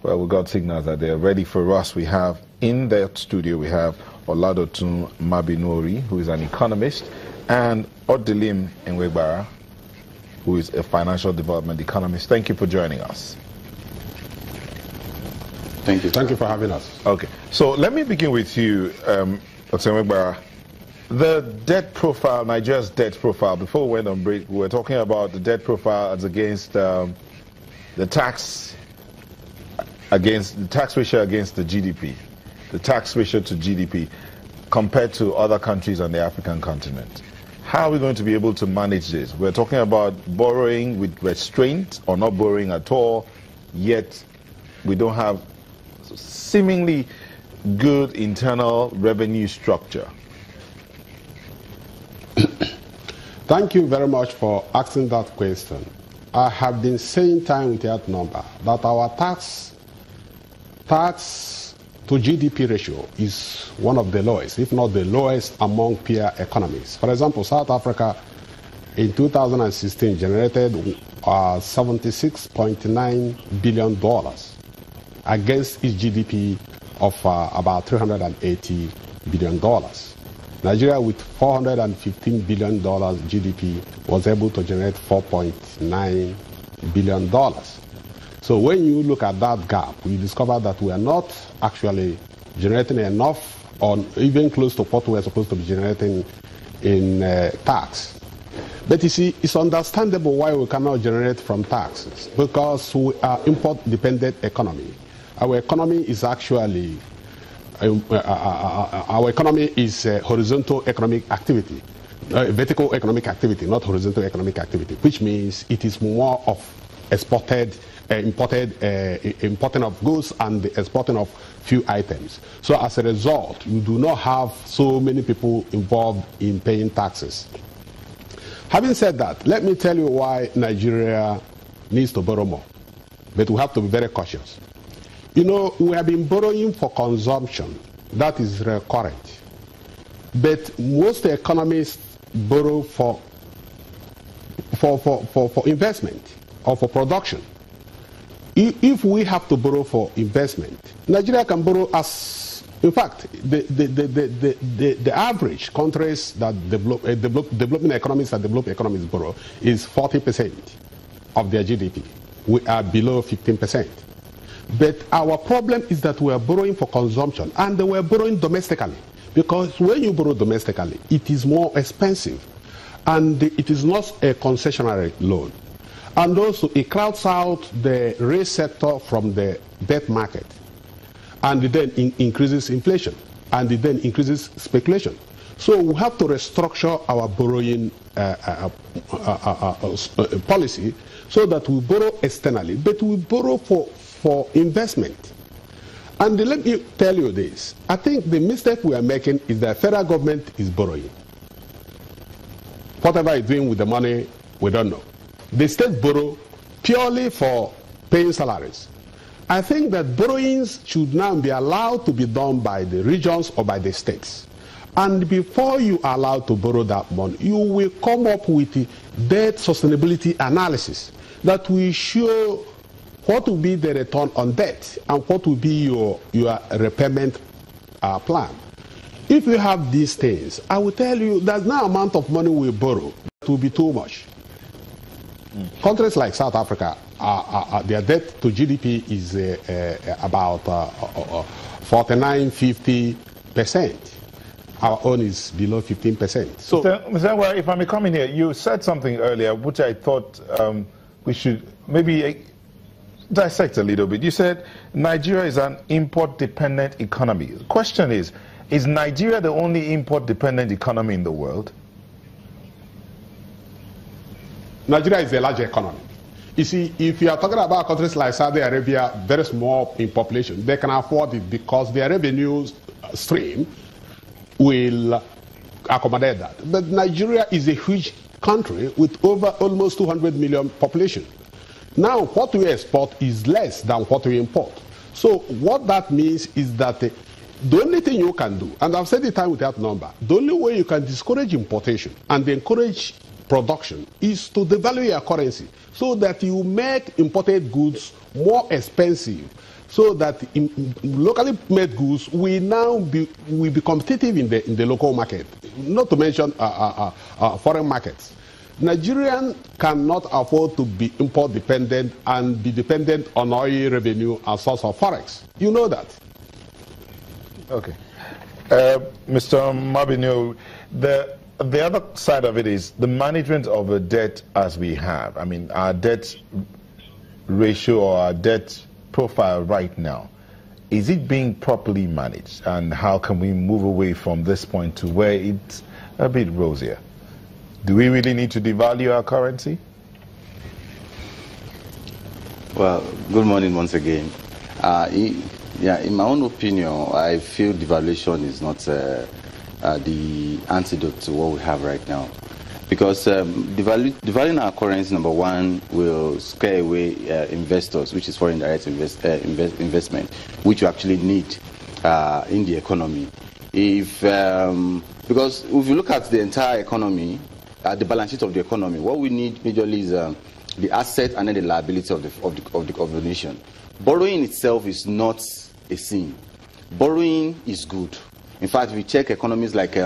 Well, we got signals that they're ready for us. We have in the studio, we have Oladotun Mabinori, who is an economist, and Odelim Enwegbara, who is a financial development economist. Thank you for joining us. Thank you. Thank you for having us. Okay, so let me begin with you, Dr. Enwegbara. The debt profile, Nigeria's debt profile, before we went on break, we were talking about the debt profile as against the tax ratio against the GDP, the tax ratio to GDP, compared to other countries on the African continent. How are we going to be able to manage this? We're talking about borrowing with restraint or not borrowing at all, yet we don't have seemingly good internal revenue structure. Thank you very much for asking that question. I have been saying time without number that our tax to GDP ratio is one of the lowest, if not the lowest among peer economies. For example, South Africa in 2016 generated $76.9 billion against its GDP of about $380 billion. Nigeria, with $415 billion GDP, was able to generate $4.9 billion. So when you look at that gap, we discover that we are not actually generating enough or even close to what we are supposed to be generating in tax. But you see, it's understandable why we cannot generate from taxes, because we are import-dependent economy. Our economy is actually horizontal economic activity, vertical economic activity, not horizontal economic activity, which means it is more of importing of goods and the exporting of few items. So as a result, you do not have so many people involved in paying taxes. Having said that, let me tell you why Nigeria needs to borrow more. But we have to be very cautious. You know, we have been borrowing for consumption. That is recurrent. But most economists borrow for investment or for production. If we have to borrow for investment, Nigeria can borrow as, in fact, the average countries that developing economies and developed economies borrow is 40% of their GDP. We are below 15%. But our problem is that we are borrowing for consumption, and we are borrowing domestically. Because when you borrow domestically, it is more expensive, and it is not a concessionary loan. And also, it crowds out the real sector from the debt market, and it then increases inflation, and it then increases speculation. So we have to restructure our borrowing policy so that we borrow externally, but we borrow for investment. And let me tell you this. I think the mistake we are making is that federal government is borrowing. Whatever it's doing with the money, we don't know. The state borrow purely for paying salaries. I think that borrowings should now be allowed to be done by the regions or by the states. And before you are allowed to borrow that money, you will come up with a debt sustainability analysis that will show what will be the return on debt and what will be your repayment plan. If you have these things, I will tell you there's no amount of money we borrow that will be too much. Countries like South Africa, their debt to GDP is about 49–50%. Our own is below 15%. So, Mr. if I may come in here, you said something earlier which I thought we should maybe dissect a little bit. You said Nigeria is an import-dependent economy. The question is Nigeria the only import-dependent economy in the world? Nigeria is a large economy. You see, if you are talking about countries like Saudi Arabia, very small in population, they can afford it because their revenue stream will accommodate that. But Nigeria is a huge country with over almost 200 million population. Now, what we export is less than what we import. So what that means is that the only thing you can do, and I've said it time without number, the only way you can discourage importation and encourage production is to devalue your currency so that you make imported goods more expensive, so that in locally made goods will now be competitive in the local market, not to mention foreign markets. Nigerians cannot afford to be import dependent and be dependent on oil revenue as source of forex. You know that. Okay. Mr. Mabino, the other side of it is the management of the debt as we have. I mean, our debt ratio or our debt profile right now, is it being properly managed? And how can we move away from this point to where it's a bit rosier? Do we really need to devalue our currency? Well, good morning once again. In my own opinion, I feel devaluation is not the antidote to what we have right now. Because devaluing our currency, number one, will scare away investors, which is foreign direct investment, which you actually need in the economy. Because if you look at the entire economy, the balance sheet of the economy, what we need majorly is the asset and then the liability of the nation. Borrowing itself is not a sin. Borrowing is good. In fact, if you check economies like